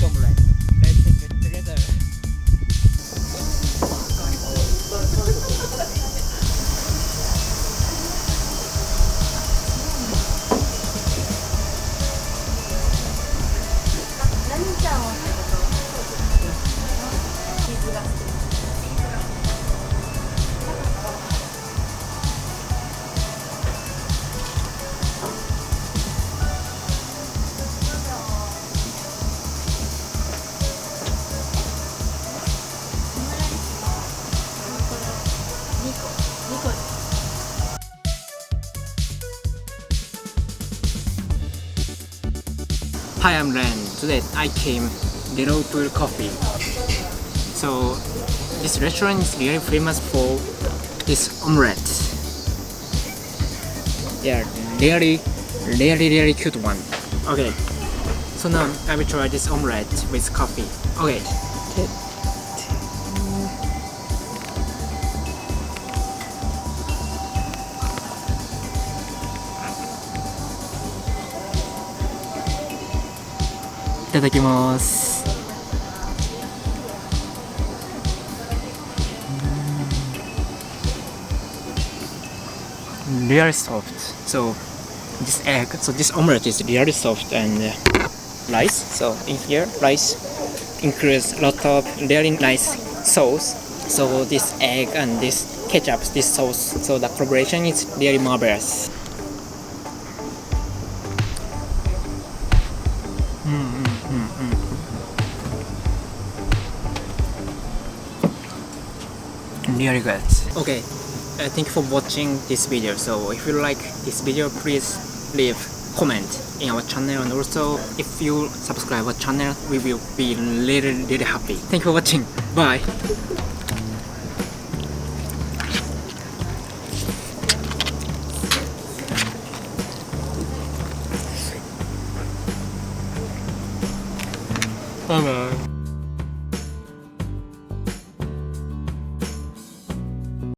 omelette. Let's eat it together. Hi, I'm Ren. Today I came Liverpool Coffee. So this restaurant is really famous for this omelette. Yeah, really cute one. Okay, so now I will try this omelette with coffee. Okay. Itadakimasu. Really soft. So this omelette is really soft and rice. So in here, rice includes a lot of really nice sauce. So this egg and this ketchup, this sauce. So the collaboration is really marvelous. Really good. Okay, thank you for watching this video. So if you like this video, please leave comment in our channel, and also if you subscribe our channel, we will be really happy. Thank you for watching. Bye. Bye bye.